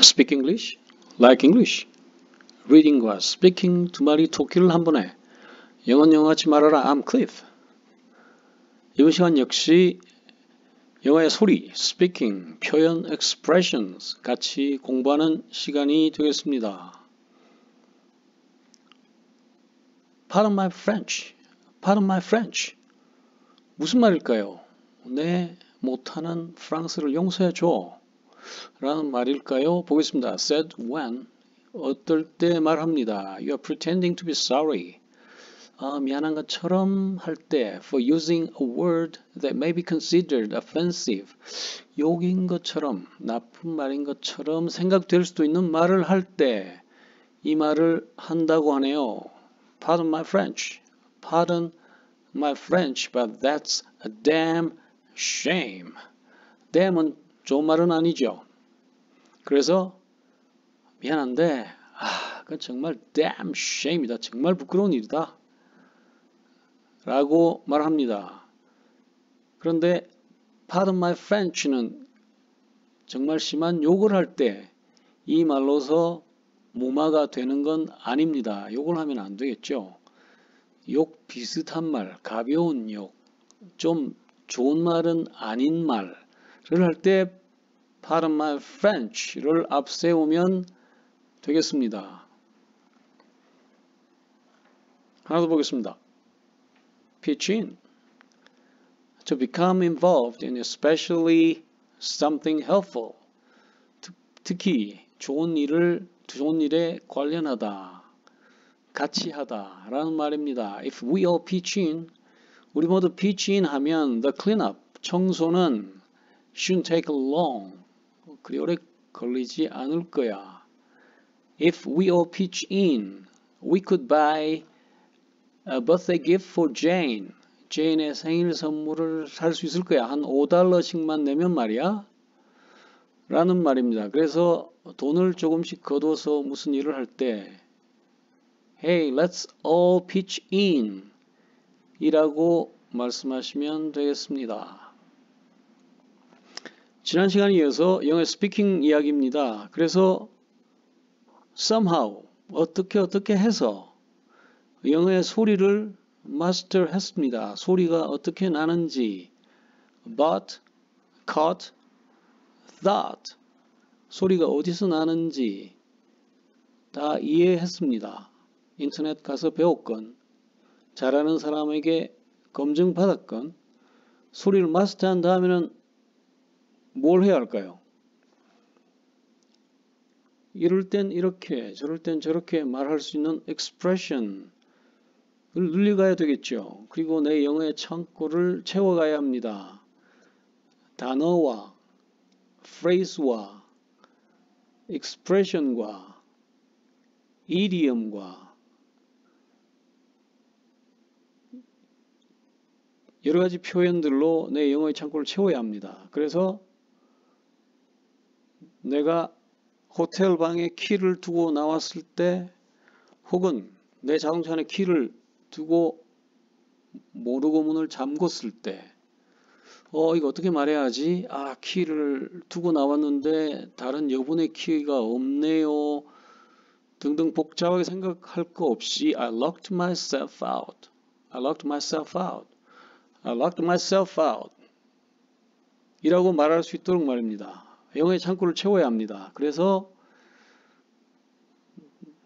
Speak English, like English. Reading과 speaking 두 마리 토끼를 한 번에 영어는 영어하지 말아라. I'm Cliff. 이번 시간 역시 영어의 소리, speaking, 표현, expressions 같이 공부하는 시간이 되겠습니다. Pardon my French. Pardon my French. 무슨 말일까요? 내 못하는 프랑스를 용서해줘. 라는 말일까요? 보겠습니다. Said when. 어떨 때 말합니다. You are pretending to be sorry. 미안한 것처럼 할 때 for using a word that may be considered offensive. 욕인 것처럼, 나쁜 말인 것처럼 생각될 수도 있는 말을 할 때 이 말을 한다고 하네요. Pardon my French. Pardon my French, but that's a damn shame. damn은 좋은 말은 아니죠. 그래서 미안한데 그건 정말 damn shame이다. 정말 부끄러운 일이다. 라고 말합니다. 그런데 pardon my French는 정말 심한 욕을 할 때 이 말로서 무마가 되는 건 아닙니다. 욕을 하면 안 되겠죠. 욕 비슷한 말, 가벼운 욕, 좀 좋은 말은 아닌 말을 할 때 pardon my French를 앞세우면 되겠습니다. 하나 더 보겠습니다. Pitch in. To become involved in especially something helpful. 특히 좋은 일에 관련하다, 같이 하다 라는 말입니다. If we all pitch in, 우리 모두 pitch in 하면 the cleanup, 청소는 shouldn't take long, 그리 오래 걸리지 않을 거야. If we all pitch in, we could buy a birthday gift for Jane. Jane의 생일 선물을 살 수 있을 거야. 한 $5씩만 내면 말이야. 라는 말입니다. 그래서 돈을 조금씩 걷어서 무슨 일을 할 때 Hey, let's all pitch in 이라고 말씀하시면 되겠습니다. 지난 시간에 이어서 영어의 스피킹 이야기입니다. 그래서 somehow, 어떻게 해서 영어의 소리를 마스터했습니다. 소리가 어떻게 나는지 but, caught, thought 소리가 어디서 나는지 다 이해했습니다. 인터넷 가서 배웠건 잘하는 사람에게 검증받았건 소리를 마스터한 다음에는 뭘 해야 할까요? 이럴 땐 이렇게 저럴 땐 저렇게 말할 수 있는 expression을 늘려가야 되겠죠. 그리고 내 영어의 창고를 채워가야 합니다. 단어와 phrase와 expression과 idiom과 여러 가지 표현들로 내 영어의 창고를 채워야 합니다. 그래서 내가 호텔 방에 키를 두고 나왔을 때 혹은 내 자동차 안에 키를 두고 모르고 문을 잠궜을 때 이거 어떻게 말해야지? 키를 두고 나왔는데 다른 여분의 키가 없네요. 등등 복잡하게 생각할 거 없이 I locked myself out. I locked myself out. I locked myself out. 이라고 말할 수 있도록 말입니다. 영어의 창고를 채워야 합니다. 그래서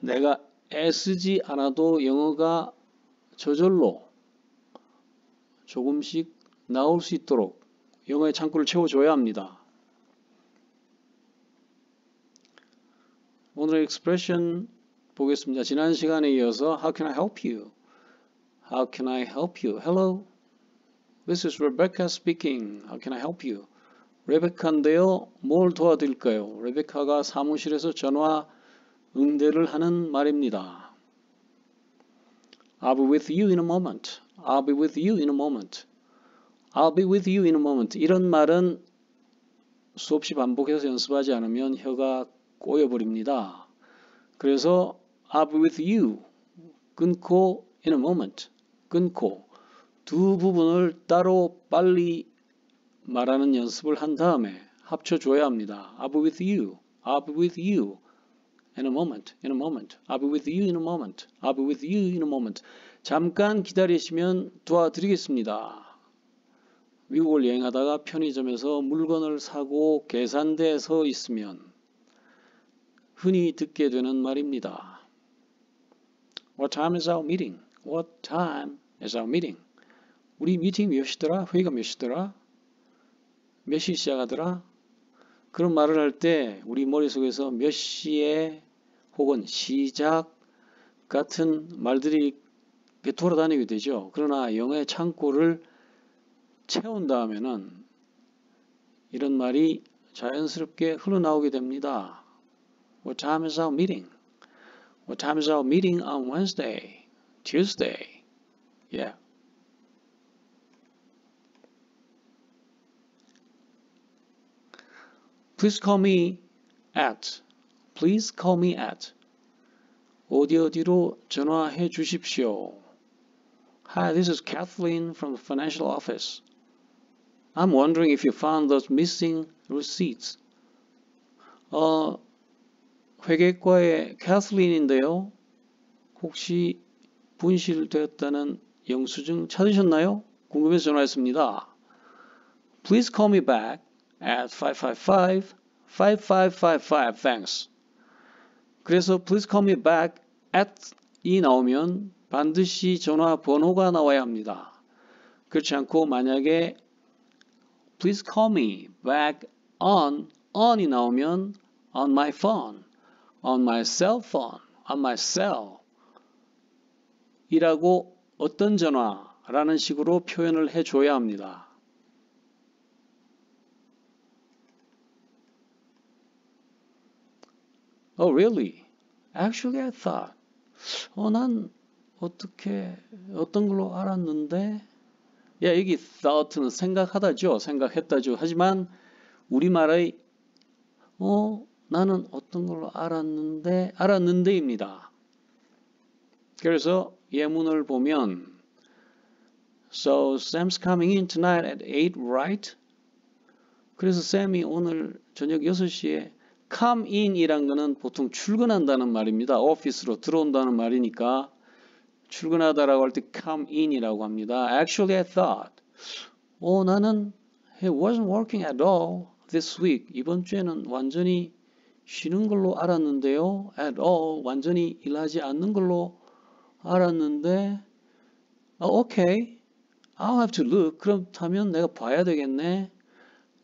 내가 애쓰지 않아도 영어가 저절로 조금씩 나올 수 있도록 영어의 창고를 채워줘야 합니다. 오늘의 expression 보겠습니다. 지난 시간에 이어서 How can I help you? How can I help you? Hello, this is Rebecca speaking. How can I help you? 레베카인데요. 뭘 도와드릴까요? 레베카가 사무실에서 전화 응대를 하는 말입니다. I'll be with you in a moment. I'll be with you in a moment. I'll be with you in a moment. 이런 말은 수없이 반복해서 연습하지 않으면 혀가 꼬여버립니다. 그래서 I'll be with you. 끊고 in a moment. 끊고 두 부분을 따로 빨리 말하는 연습을 한 다음에 합쳐줘야 합니다. I'll be with you. I'll be with you in a moment. In a moment. I'll be with you in a moment. I'll be with you in a moment. 잠깐 기다리시면 도와드리겠습니다. 미국을 여행하다가 편의점에서 물건을 사고 계산대에 서 있으면 흔히 듣게 되는 말입니다. What time is our meeting? What time is our meeting? 우리 미팅 몇 시더라? 회의가 몇 시더라? 몇 시 시작하더라? 그런 말을 할 때 우리 머릿속에서 몇 시에 혹은 시작 같은 말들이 돌아다니게 되죠. 그러나 영어의 창고를 채운다면은 이런 말이 자연스럽게 흘러나오게 됩니다. What time is our meeting? What time is our meeting on Wednesday? Tuesday? Yeah. Please call me at. Please call me at. 어디로 전화해 주십시오. Hi, this is Kathleen from the financial office. I'm wondering if you found those missing receipts. 회계과의 캐슬린인데요. 혹시 분실되었다는 영수증 찾으셨나요? 궁금해서 전화했습니다. Please call me back at 555-5555. Thanks. 그래서 please call me back at 이 나오면 반드시 전화번호가 나와야 합니다. 그렇지 않고 만약에 please call me back on이 나오면 on my phone, on my cell phone, on my cell 이라고 어떤 전화라는 식으로 표현을 해줘야 합니다. Oh, really? Actually, I thought. 난 어떤 걸로 알았는데? 야, 여기 thought는 생각하다죠. 생각했다죠. 하지만 우리말의 나는 어떤 걸로 알았는데입니다. 그래서 예문을 보면 So Sam's coming in tonight at 8, right? 그래서 샘이 오늘 저녁 6시에 come in이란 거는 보통 출근한다는 말입니다. 오피스로 들어온다는 말이니까 출근하다라고 할 때 come in이라고 합니다. Actually, I thought. 나는 he wasn't working at all this week. 이번 주에는 완전히 쉬는 걸로 알았는데요. At all. 완전히 일하지 않는 걸로 알았는데 Okay. I'll have to look. 그렇다면 내가 봐야 되겠네.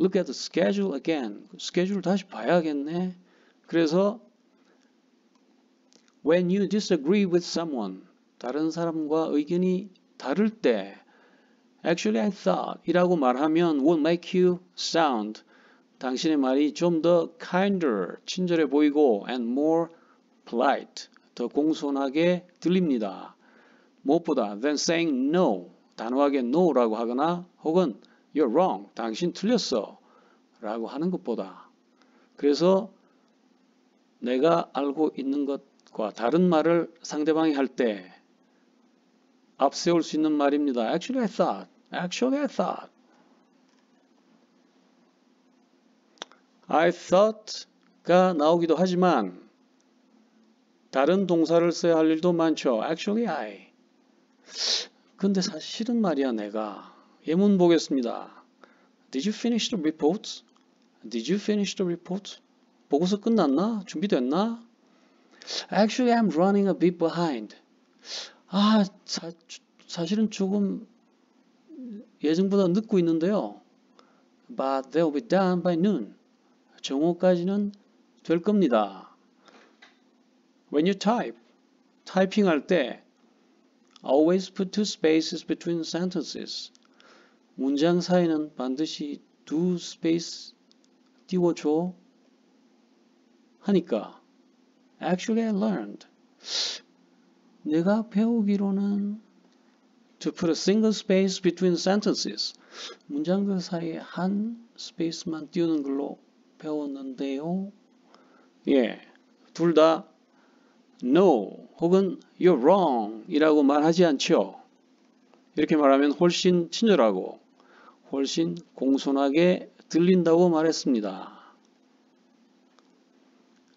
Look at the schedule again. 스케줄 다시 봐야겠네. 그래서 when you disagree with someone, 다른 사람과 의견이 다를 때 Actually, I thought 이라고 말하면 will make you sound. 당신의 말이 좀 더 kinder, 친절해 보이고 and more polite, 더 공손하게 들립니다. 무엇보다 than saying no, 단호하게 no라고 하거나 혹은 You're wrong. 당신 틀렸어. 라고 하는 것보다. 그래서 내가 알고 있는 것과 다른 말을 상대방이 할 때 앞세울 수 있는 말입니다. Actually, I thought. Actually, I thought. I thought가 나오기도 하지만 다른 동사를 써야 할 일도 많죠. Actually, I. 근데 사실은 말이야, 내가. 예문 보겠습니다. Did you finish the report? Did you finish the report? 보고서 끝났나? 준비됐나? Actually, I'm running a bit behind. 사실은 조금 예정보다 늦고 있는데요. But they'll be done by noon. 정오까지는 될 겁니다. When you type, 타이핑할 때 always put two spaces between sentences. 문장 사이는 반드시 두 스페이스 띄워줘 하니까 Actually, I learned. 내가 배우기로는 to put a single space between sentences. 문장들 사이에 한 스페이스만 띄우는 걸로 배웠는데요. 예, 둘 다 no 혹은 you're wrong 이라고 말하지 않죠. 이렇게 말하면 훨씬 친절하고 훨씬 공손하게 들린다고 말했습니다.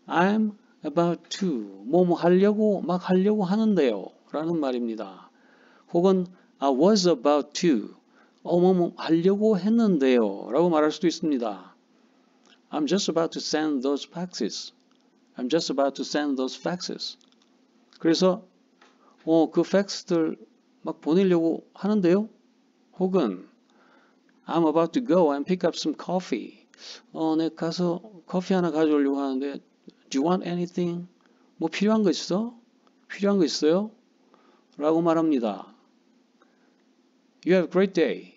I'm about to 뭐뭐 하려고 막 하려고 하는데요 라는 말입니다. 혹은 I was about to 뭐뭐 하려고 했는데요 라고 말할 수도 있습니다. I'm just about to send those faxes. I'm just about to send those faxes. 그래서 그 팩스들 막 보내려고 하는데요. 혹은 I'm about to go and pick up some coffee. 내가 가서 커피 하나 가져오려고 하는데 Do you want anything? 뭐 필요한 거 있어? 필요한 거 있어요? 라고 말합니다. You have a great day.